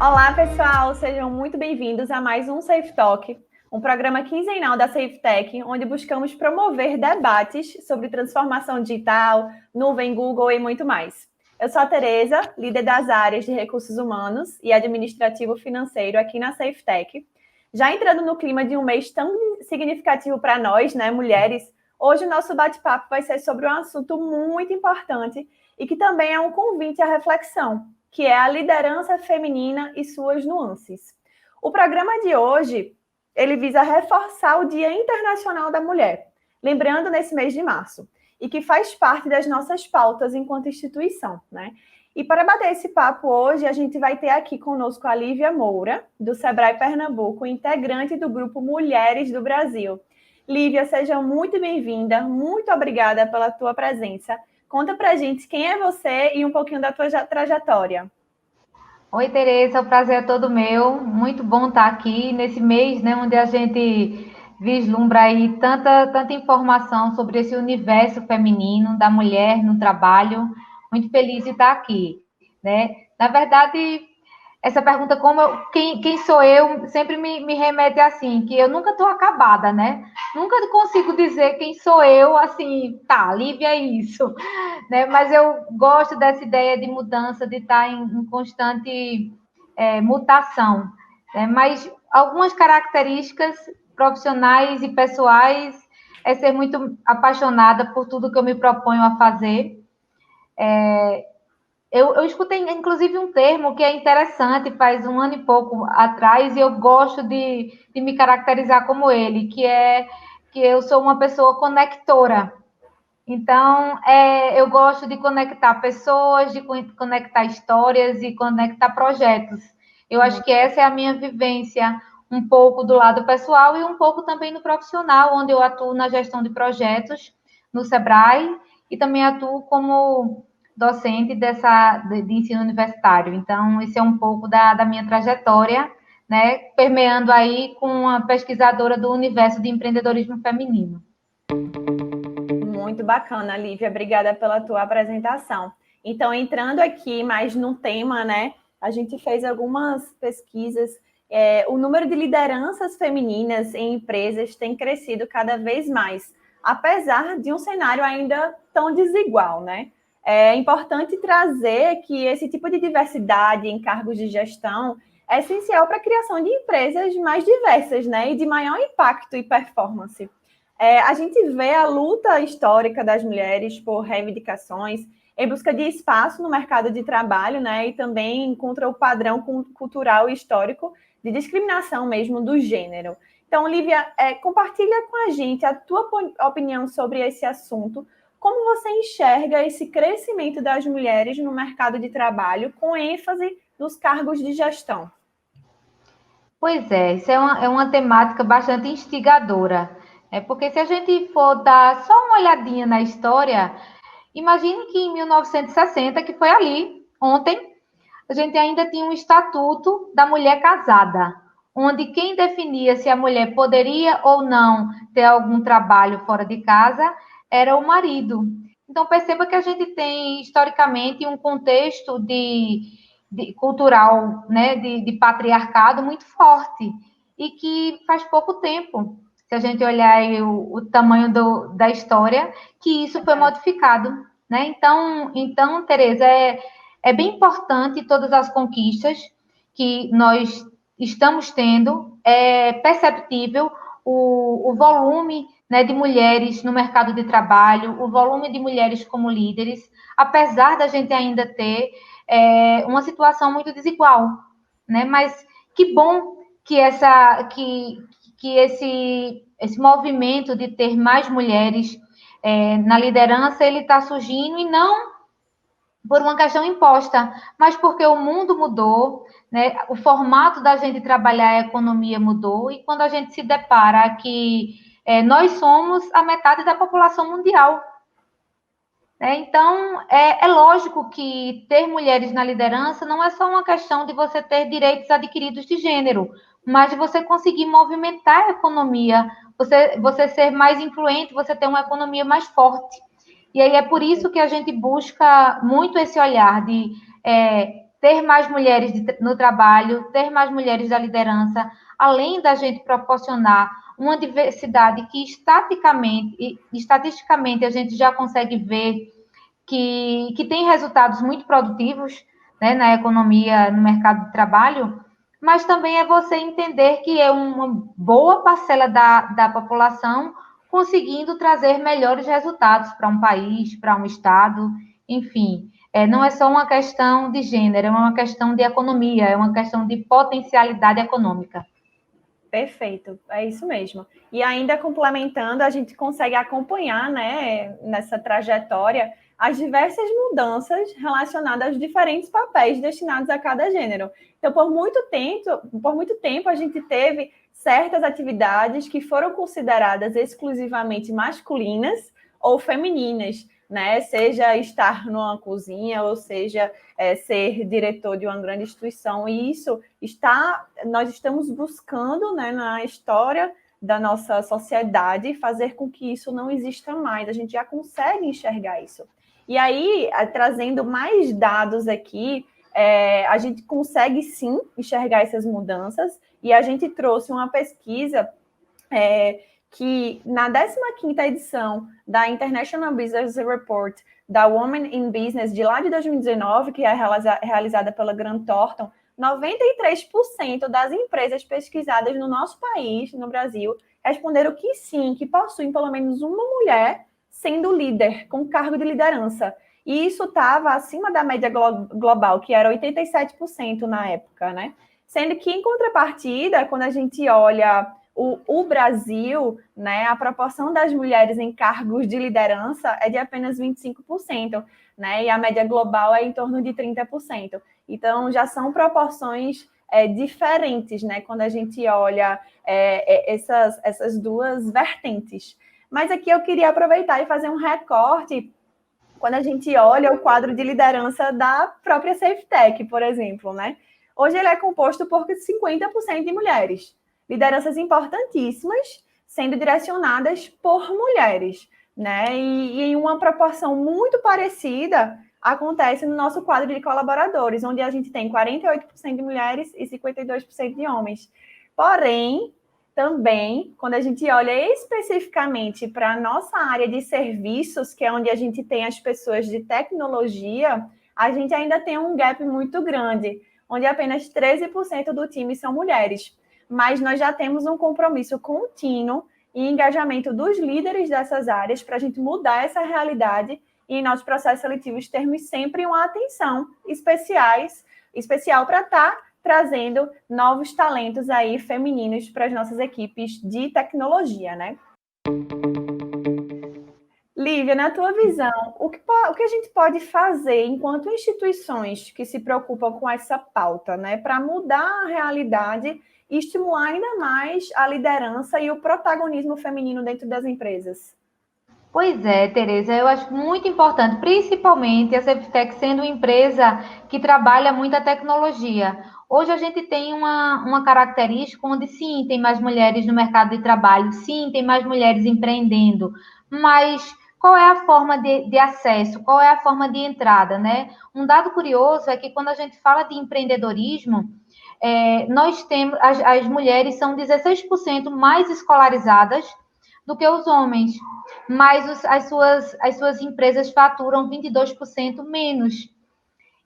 Olá, pessoal! Sejam muito bem-vindos a mais um Safe Talk, um programa quinzenal da SafeTech, onde buscamos promover debates sobre transformação digital, nuvem Google e muito mais. Eu sou a Tereza, líder das áreas de recursos humanos e administrativo financeiro aqui na SafeTech. Já entrando no clima de um mês tão significativo para nós, né, mulheres, hoje o nosso bate-papo vai ser sobre um assunto muito importante e que também é um convite à reflexão, que é a liderança feminina e suas nuances. O programa de hoje, ele visa reforçar o Dia Internacional da Mulher, lembrando nesse mês de março, e que faz parte das nossas pautas enquanto instituição, né? E para bater esse papo hoje, a gente vai ter aqui conosco a Lívia Moura, do Sebrae Pernambuco, integrante do grupo Mulheres do Brasil. Lívia, seja muito bem-vinda, muito obrigada pela tua presença. Conta pra gente quem é você e um pouquinho da tua trajetória. Oi, Tereza, o prazer é todo meu. Muito bom estar aqui nesse mês, né, onde a gente vislumbra aí tanta informação sobre esse universo feminino da mulher no trabalho. Muito feliz de estar aqui, né? Na verdade, essa pergunta, quem sou eu, sempre me remete assim, que eu nunca estou acabada, né? Nunca consigo dizer quem sou eu, assim, tá, Lívia é isso, né? Mas eu gosto dessa ideia de mudança, de estar em constante mutação, né? Mas algumas características profissionais e pessoais é ser muito apaixonada por tudo que eu me proponho a fazer. Eu escutei, inclusive, um termo que é interessante, faz um ano e pouco atrás, e eu gosto de me caracterizar como ele, que é que eu sou uma pessoa conectora. Então, eu gosto de conectar pessoas, de conectar histórias e conectar projetos. Eu acho que essa é a minha vivência, um pouco do lado pessoal e um pouco também no profissional, onde eu atuo na gestão de projetos no Sebrae e também atuo como docente de ensino universitário. Então, esse é um pouco da minha trajetória, né, permeando aí com uma pesquisadora do universo de empreendedorismo feminino. Muito bacana, Lívia. Obrigada pela tua apresentação. Então, entrando aqui mais no tema, né? A gente fez algumas pesquisas. O número de lideranças femininas em empresas tem crescido cada vez mais, apesar de um cenário ainda tão desigual, né? É importante trazer que esse tipo de diversidade em cargos de gestão é essencial para a criação de empresas mais diversas, né? E de maior impacto e performance. A gente vê a luta histórica das mulheres por reivindicações em busca de espaço no mercado de trabalho, né, e também contra o padrão cultural e histórico de discriminação mesmo do gênero. Então, Lívia, compartilha com a gente a tua opinião sobre esse assunto. Como você enxerga esse crescimento das mulheres no mercado de trabalho, com ênfase nos cargos de gestão? Pois é, isso é uma temática bastante instigadora, né? Porque se a gente for dar só uma olhadinha na história, imagine que em 1960, que foi ali, ontem, a gente ainda tinha um estatuto da mulher casada, onde quem definia se a mulher poderia ou não ter algum trabalho fora de casa era o marido. Então perceba que a gente tem historicamente um contexto cultural, né, de patriarcado muito forte e que faz pouco tempo, se a gente olhar o tamanho da história, que isso foi modificado, né? Então, Tereza, é bem importante todas as conquistas que nós estamos tendo, é perceptível o volume, né, de mulheres no mercado de trabalho, o volume de mulheres como líderes, apesar da gente ainda ter uma situação muito desigual, né? Mas que bom que esse movimento de ter mais mulheres na liderança ele está surgindo e não por uma questão imposta, mas porque o mundo mudou, né? O formato da gente trabalhar a economia mudou e quando a gente se depara que nós somos a metade da população mundial. Então, é lógico que ter mulheres na liderança não é só uma questão de você ter direitos adquiridos de gênero, mas de você conseguir movimentar a economia, você ser mais influente, você ter uma economia mais forte. E aí é por isso que a gente busca muito esse olhar de ter mais mulheres no trabalho, ter mais mulheres da liderança, além da gente proporcionar uma diversidade que estatisticamente a gente já consegue ver que tem resultados muito produtivos, né, na economia, no mercado de trabalho, mas também é você entender que é uma boa parcela da população conseguindo trazer melhores resultados para um país, para um estado, enfim. Não é só uma questão de gênero, é uma questão de economia, é uma questão de potencialidade econômica. Perfeito, é isso mesmo. E ainda complementando, a gente consegue acompanhar, né, nessa trajetória, as diversas mudanças relacionadas aos diferentes papéis destinados a cada gênero. Então, por muito tempo, a gente teve certas atividades que foram consideradas exclusivamente masculinas ou femininas, né? Seja estar numa cozinha, ou seja, ser diretor de uma grande instituição. E isso nós estamos buscando, né, na história da nossa sociedade, fazer com que isso não exista mais. A gente já consegue enxergar isso. E aí, trazendo mais dados aqui, a gente consegue sim enxergar essas mudanças, e a gente trouxe uma pesquisa que na 15ª edição da International Business Report da Women in Business, de lá de 2019, que é realizada pela Grant Thornton, 93% das empresas pesquisadas no nosso país, no Brasil, responderam que sim, que possuem pelo menos uma mulher sendo líder, com cargo de liderança. E isso estava acima da média global, que era 87% na época, né? Sendo que, em contrapartida, quando a gente olha o Brasil, né, a proporção das mulheres em cargos de liderança é de apenas 25%, né? E a média global é em torno de 30%. Então, já são proporções diferentes, né? Quando a gente olha essas duas vertentes. Mas aqui eu queria aproveitar e fazer um recorte quando a gente olha o quadro de liderança da própria SafeTech, por exemplo, né? Hoje ele é composto por 50% de mulheres. Lideranças importantíssimas sendo direcionadas por mulheres, né? E em uma proporção muito parecida acontece no nosso quadro de colaboradores, onde a gente tem 48% de mulheres e 52% de homens. Porém, também, quando a gente olha especificamente para a nossa área de serviços, que é onde a gente tem as pessoas de tecnologia, a gente ainda tem um gap muito grande, onde apenas 13% do time são mulheres. Mas nós já temos um compromisso contínuo e engajamento dos líderes dessas áreas para a gente mudar essa realidade e em nossos processos seletivos termos sempre uma atenção especial para estar trazendo novos talentos aí femininos para as nossas equipes de tecnologia, né? Lívia, na tua visão, o que a gente pode fazer enquanto instituições que se preocupam com essa pauta, né, para mudar a realidade e estimular ainda mais a liderança e o protagonismo feminino dentro das empresas? Pois é, Tereza, eu acho muito importante, principalmente a SafeTech sendo uma empresa que trabalha muita tecnologia. Hoje a gente tem uma característica onde sim, tem mais mulheres no mercado de trabalho, sim, tem mais mulheres empreendendo, mas qual é a forma de acesso, qual é a forma de entrada, né? Um dado curioso é que quando a gente fala de empreendedorismo, nós temos, as mulheres são 16% mais escolarizadas do que os homens, mas as suas empresas faturam 22% menos.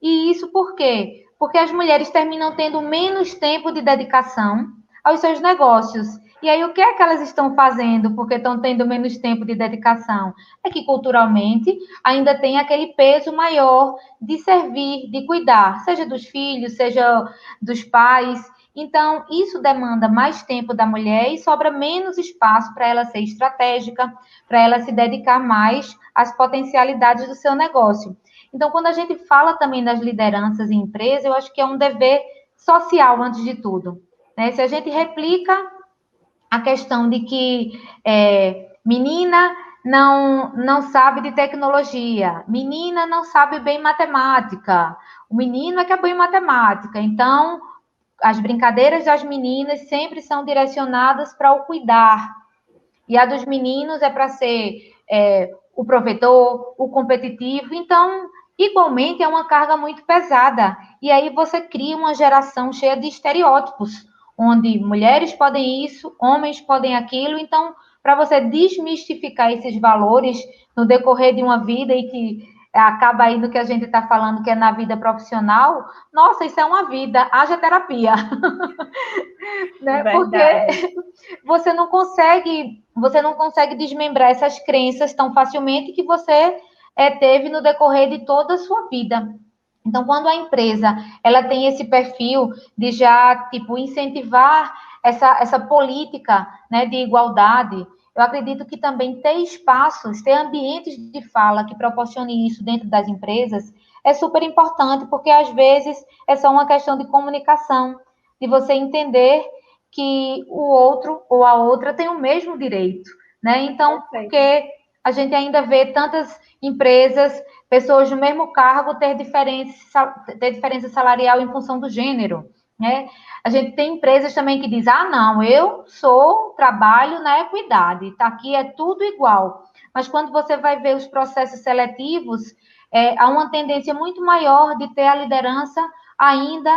E isso por quê? Porque as mulheres terminam tendo menos tempo de dedicação aos seus negócios. E aí, o que é que elas estão fazendo porque estão tendo menos tempo de dedicação? É que, culturalmente, ainda tem aquele peso maior de servir, de cuidar, seja dos filhos, seja dos pais. Então, isso demanda mais tempo da mulher e sobra menos espaço para ela ser estratégica, para ela se dedicar mais às potencialidades do seu negócio. Então, quando a gente fala também das lideranças em empresa, eu acho que é um dever social, antes de tudo. Né? Se a gente replica a questão de que menina não sabe de tecnologia, menina não sabe bem matemática, o menino é que é bom em matemática, então as brincadeiras das meninas sempre são direcionadas para o cuidar, e a dos meninos é para ser o provedor, o competitivo. Então, igualmente é uma carga muito pesada. E aí você cria uma geração cheia de estereótipos, onde mulheres podem isso, homens podem aquilo. Então, para você desmistificar esses valores no decorrer de uma vida e que acaba aí no que a gente está falando, que é na vida profissional, nossa, isso é uma vida, haja terapia, né? Porque Verdade. você não consegue desmembrar essas crenças tão facilmente que você teve no decorrer de toda a sua vida. Então, quando a empresa ela tem esse perfil de já tipo incentivar essa política, né, de igualdade, eu acredito que também ter espaços, ter ambientes de fala que proporcione isso dentro das empresas é super importante, porque às vezes é só uma questão de comunicação, de você entender que o outro ou a outra tem o mesmo direito, né? Então, Perfeito. porque a gente ainda vê tantas empresas, pessoas do mesmo cargo ter diferença salarial em função do gênero, né? A gente tem empresas também que diz, não, eu trabalho na equidade, tá aqui é tudo igual. Mas quando você vai ver os processos seletivos, há uma tendência muito maior de ter a liderança ainda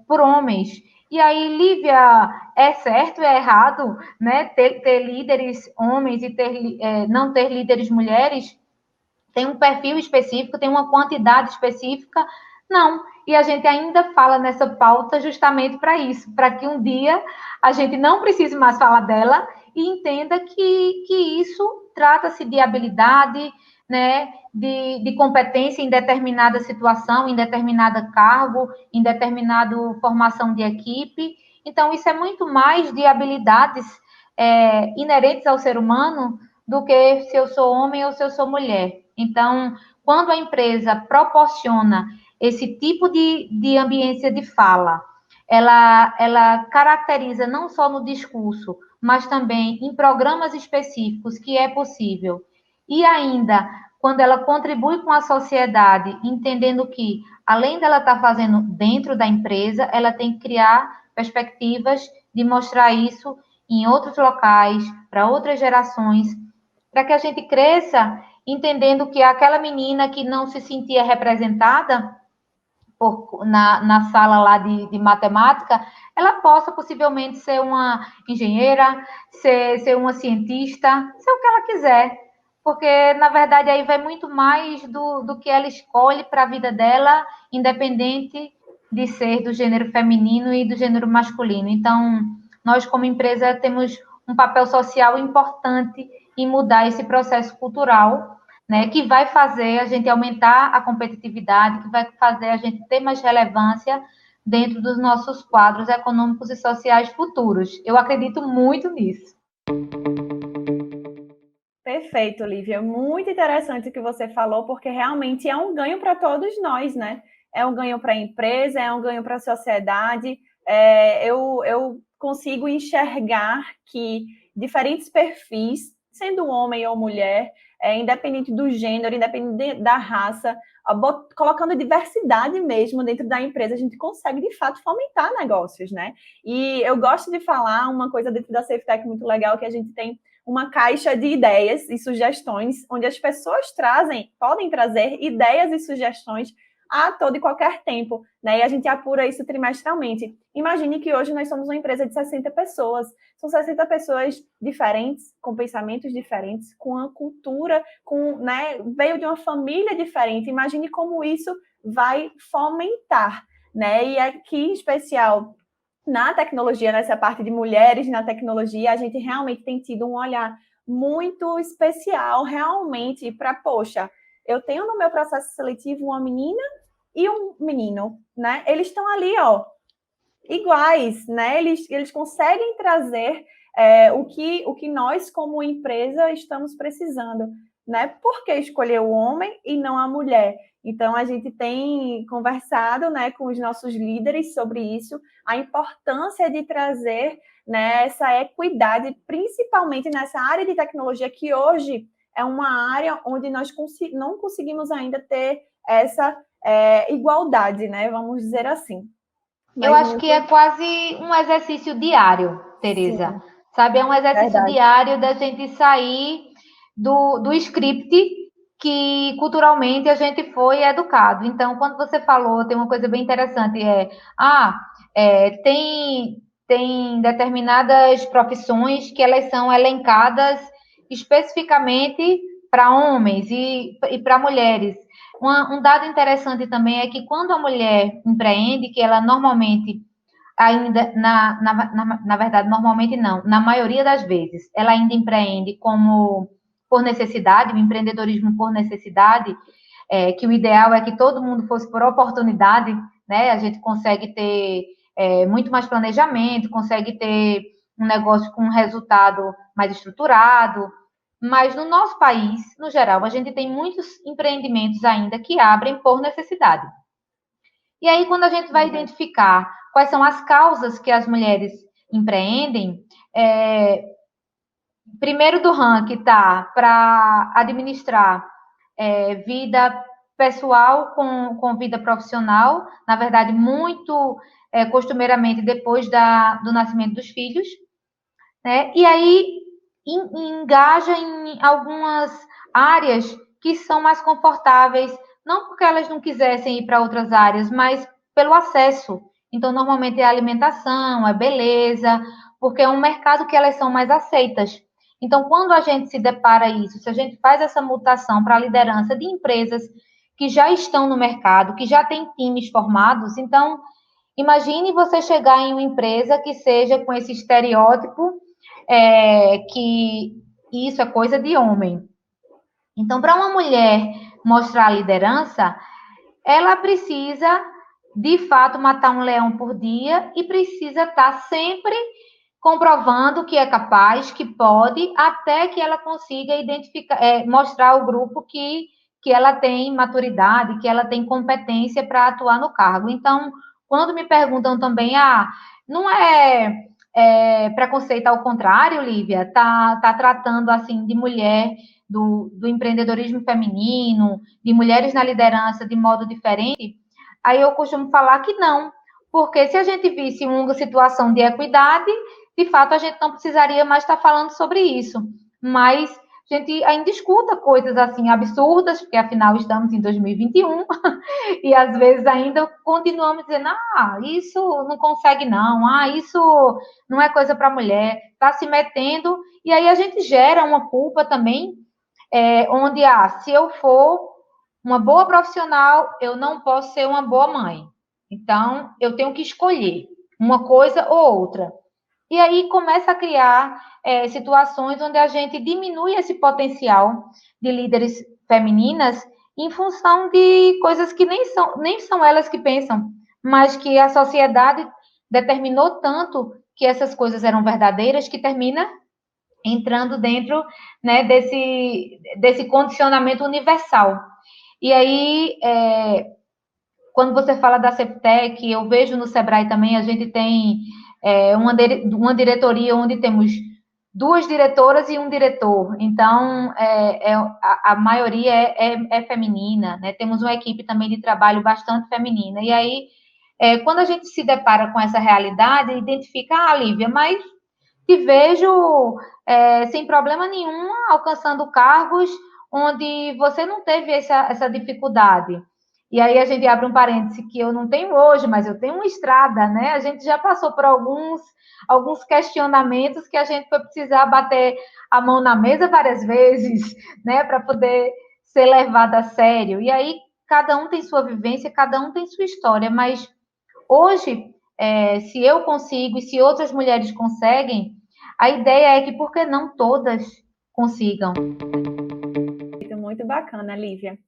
por homens. E aí, Lívia, é certo, é errado, né? Ter líderes homens e não ter líderes mulheres? Tem um perfil específico, tem uma quantidade específica? Não. E a gente ainda fala nessa pauta justamente para isso, para que um dia a gente não precise mais falar dela e entenda que isso trata-se de habilidade, né, de competência em determinada situação, em determinado cargo, em determinada formação de equipe. Então, isso é muito mais de habilidades inerentes ao ser humano do que se eu sou homem ou se eu sou mulher. Então, quando a empresa proporciona esse tipo de ambiência de fala, ela caracteriza não só no discurso, mas também em programas específicos que é possível. E ainda, quando ela contribui com a sociedade, entendendo que, além dela estar fazendo dentro da empresa, ela tem que criar perspectivas de mostrar isso em outros locais, para outras gerações, para que a gente cresça entendendo que aquela menina que não se sentia representada na sala lá de matemática, ela possa possivelmente ser uma engenheira, ser uma cientista, ser o que ela quiser. Porque, na verdade, aí vai muito mais do que ela escolhe para a vida dela, independente de ser do gênero feminino e do gênero masculino. Então, nós, como empresa, temos um papel social importante em mudar esse processo cultural, né, que vai fazer a gente aumentar a competitividade, que vai fazer a gente ter mais relevância dentro dos nossos quadros econômicos e sociais futuros. Eu acredito muito nisso. Perfeito, Lívia. Muito interessante o que você falou, porque realmente é um ganho para todos nós, né? É um ganho para a empresa, é um ganho para a sociedade. Eu consigo enxergar que diferentes perfis, sendo homem ou mulher, independente do gênero, independente da raça, colocando diversidade mesmo dentro da empresa, a gente consegue, de fato, fomentar negócios, né? E eu gosto de falar uma coisa dentro da SafeTech muito legal, que a gente tem uma caixa de ideias e sugestões, onde as pessoas podem trazer ideias e sugestões a todo e qualquer tempo, né? E a gente apura isso trimestralmente. Imagine que hoje nós somos uma empresa de 60 pessoas. São 60 pessoas diferentes, com pensamentos diferentes, com uma cultura, né, veio de uma família diferente. Imagine como isso vai fomentar, né? E aqui, em especial, na tecnologia, nessa parte de mulheres na tecnologia, a gente realmente tem tido um olhar muito especial, realmente, para, poxa, eu tenho no meu processo seletivo uma menina e um menino, né? Eles estão ali, ó, iguais, né? Eles conseguem trazer o que nós, como empresa, estamos precisando, né? Por que escolher o homem e não a mulher? Então, a gente tem conversado, né, com os nossos líderes sobre isso, a importância de trazer, né, essa equidade, principalmente nessa área de tecnologia, que hoje é uma área onde nós não conseguimos ainda ter essa igualdade, né? Vamos dizer assim. Eu Mas acho que é muito, quase um exercício diário, Tereza. sim, Sabe, é um exercício verdade. diário da gente sair do script, que culturalmente a gente foi educado. Então, quando você falou, tem uma coisa bem interessante, tem determinadas profissões que elas são elencadas especificamente para homens e para mulheres. Um dado interessante também é que quando a mulher empreende, que ela normalmente ainda, na verdade, normalmente não, na maioria das vezes, ela ainda empreende como por necessidade, o empreendedorismo por necessidade, que o ideal é que todo mundo fosse por oportunidade, né? A gente consegue ter muito mais planejamento, consegue ter um negócio com um resultado mais estruturado, mas no nosso país, no geral, a gente tem muitos empreendimentos ainda que abrem por necessidade. E aí, quando a gente vai identificar quais são as causas que as mulheres empreendem, primeiro do ranking está para administrar vida pessoal com vida profissional, na verdade, muito costumeiramente depois do nascimento dos filhos, né? E aí engaja em algumas áreas que são mais confortáveis, não porque elas não quisessem ir para outras áreas, mas pelo acesso. Então, normalmente é alimentação, é beleza, porque é um mercado que elas são mais aceitas. Então, quando a gente se depara isso, se a gente faz essa mutação para a liderança de empresas que já estão no mercado, que já têm times formados, então, imagine você chegar em uma empresa que seja com esse estereótipo que isso é coisa de homem. Então, para uma mulher mostrar a liderança, ela precisa, de fato, matar um leão por dia e precisa estar sempre comprovando que é capaz, que pode, até que ela consiga identificar, mostrar ao grupo que ela tem maturidade, que ela tem competência para atuar no cargo. Então, quando me perguntam também, não é preconceito ao contrário, Lívia, tá tratando assim de mulher do empreendedorismo feminino, de mulheres na liderança de modo diferente, aí eu costumo falar que não, porque se a gente visse uma situação de equidade, de fato a gente não precisaria mais estar falando sobre isso. Mas a gente ainda escuta coisas assim absurdas, porque afinal estamos em 2021, e às vezes ainda continuamos dizendo, isso não consegue não, isso não é coisa para mulher, está se metendo, e aí a gente gera uma culpa também, onde, se eu for uma boa profissional, eu não posso ser uma boa mãe. Então, eu tenho que escolher uma coisa ou outra. E aí começa a criar situações onde a gente diminui esse potencial de líderes femininas em função de coisas que nem são elas que pensam, mas que a sociedade determinou tanto que essas coisas eram verdadeiras que termina entrando dentro, né, desse condicionamento universal. E aí, quando você fala da CEPTEC, eu vejo no Sebrae também, a gente tem uma diretoria onde temos 2 diretoras e um diretor. Então, a maioria é feminina, né? Temos uma equipe também de trabalho bastante feminina. E aí, quando a gente se depara com essa realidade, identifica, Lívia, mas te vejo sem problema nenhum alcançando cargos onde você não teve essa dificuldade. E aí a gente abre um parêntese que eu não tenho hoje, mas eu tenho uma estrada, né? A gente já passou por alguns questionamentos que a gente foi precisar bater a mão na mesa várias vezes, né? Para poder ser levado a sério. E aí cada um tem sua vivência, cada um tem sua história, mas hoje, se eu consigo e se outras mulheres conseguem, a ideia é que por que não todas consigam? Muito bacana, Lívia.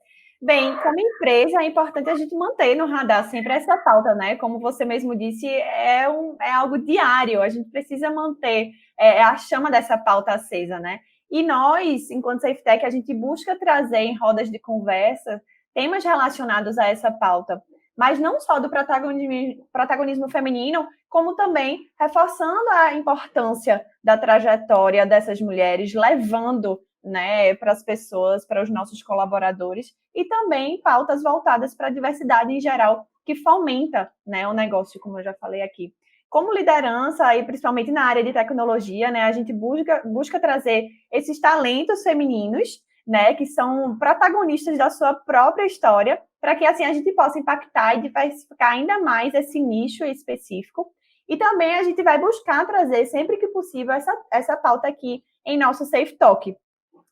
Bem, como empresa, é importante a gente manter no radar sempre essa pauta, né? Como você mesmo disse, é algo diário, a gente precisa manter a chama dessa pauta acesa, né? E nós, enquanto SafeTech, a gente busca trazer em rodas de conversa temas relacionados a essa pauta, mas não só do protagonismo feminino, como também reforçando a importância da trajetória dessas mulheres, levando, né, para as pessoas, para os nossos colaboradores, e também pautas voltadas para a diversidade em geral, que fomenta, né, o negócio, como eu já falei aqui. Como liderança, e principalmente na área de tecnologia, né, a gente busca trazer esses talentos femininos né, que são protagonistas da sua própria história, para que assim a gente possa impactar e diversificar ainda mais esse nicho específico. E também a gente vai buscar trazer, sempre que possível, essa pauta aqui em nosso Safe Talk.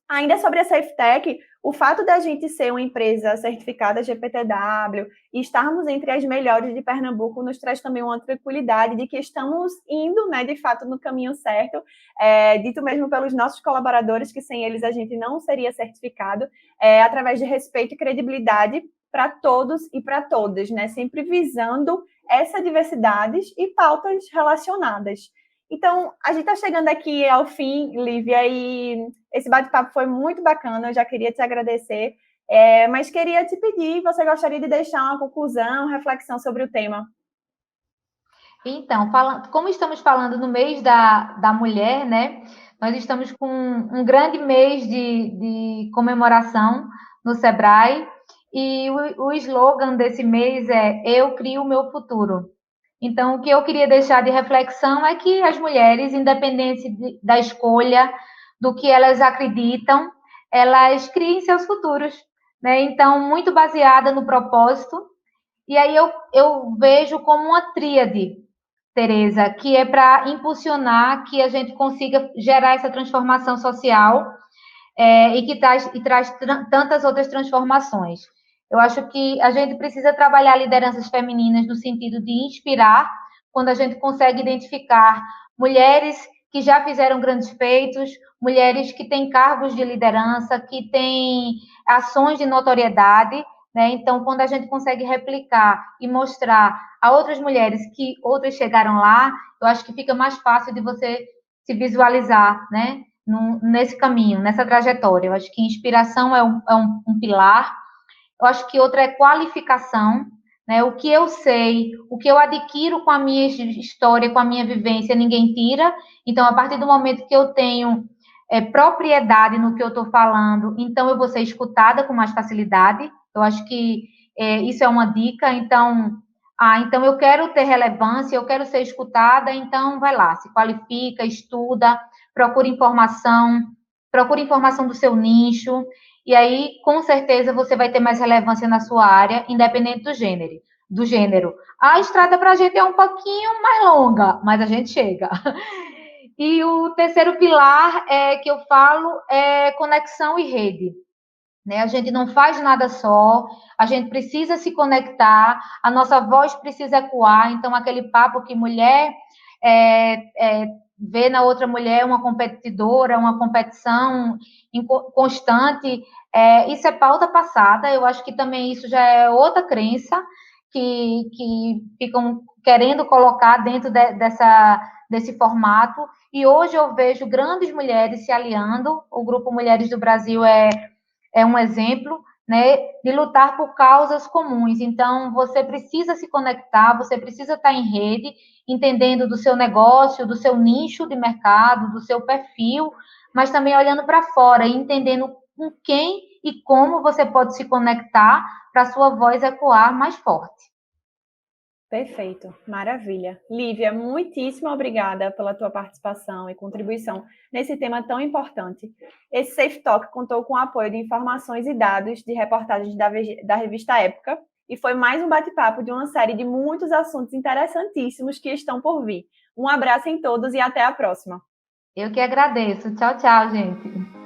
Ainda sobre a SafeTech, o fato da gente ser uma empresa certificada GPTW e estarmos entre as melhores de Pernambuco nos traz também uma tranquilidade de que estamos indo, né, de fato, no caminho certo, dito mesmo pelos nossos colaboradores, que sem eles a gente não seria certificado, através de respeito e credibilidade para todos e para todas, né, sempre visando essa diversidade e pautas relacionadas. Então, a gente está chegando aqui ao fim, Lívia, e esse bate-papo foi muito bacana, eu já queria te agradecer, mas queria te pedir, você gostaria de deixar uma conclusão, reflexão sobre o tema? Então, como estamos falando no mês da mulher, né? Nós estamos com um grande mês de comemoração no Sebrae, e o slogan desse mês é Eu Crio o Meu Futuro. Então, o que eu queria deixar de reflexão é que as mulheres, independente da escolha, do que elas acreditam, elas criem seus futuros, né? Então, muito baseada no propósito. E aí eu vejo como uma tríade, Tereza, que é para impulsionar que a gente consiga gerar essa transformação social, e que traz tantas outras transformações. Eu acho que a gente precisa trabalhar lideranças femininas no sentido de inspirar, quando a gente consegue identificar mulheres que já fizeram grandes feitos, mulheres que têm cargos de liderança, que têm ações de notoriedade, né? Então, quando a gente consegue replicar e mostrar a outras mulheres que outras chegaram lá, eu acho que fica mais fácil de você se visualizar, né? Nesse caminho, nessa trajetória. Eu acho que inspiração é um pilar. Eu acho que outra é qualificação, né? O que eu sei, o que eu adquiro com a minha história, com a minha vivência, ninguém tira. Então, a partir do momento que eu tenho propriedade no que eu estou falando, então eu vou ser escutada com mais facilidade. Eu acho que isso é uma dica. Então eu quero ter relevância, eu quero ser escutada, então vai lá, se qualifica, estuda, procure informação do seu nicho, e aí, com certeza, você vai ter mais relevância na sua área, independente do gênero. A estrada para a gente é um pouquinho mais longa, mas a gente chega. E o terceiro pilar que eu falo é conexão e rede. Né? A gente não faz nada só, a gente precisa se conectar, a nossa voz precisa ecoar, então aquele papo que mulher vê na outra mulher uma competidora, uma competição constante, isso é pauta passada. Eu acho que também isso já é outra crença que ficam querendo colocar dentro desse formato, e hoje eu vejo grandes mulheres se aliando. O Grupo Mulheres do Brasil é um exemplo, né, de lutar por causas comuns. Então, você precisa se conectar, você precisa estar em rede, entendendo do seu negócio, do seu nicho de mercado, do seu perfil, mas também olhando para fora e entendendo com quem e como você pode se conectar para a sua voz ecoar mais forte. Perfeito, maravilha. Lívia, muitíssimo obrigada pela tua participação e contribuição nesse tema tão importante. Esse Safe Talk contou com o apoio de informações e dados de reportagens da revista Época, e foi mais um bate-papo de uma série de muitos assuntos interessantíssimos que estão por vir. Um abraço em todos e até a próxima. Eu que agradeço. Tchau, tchau, gente.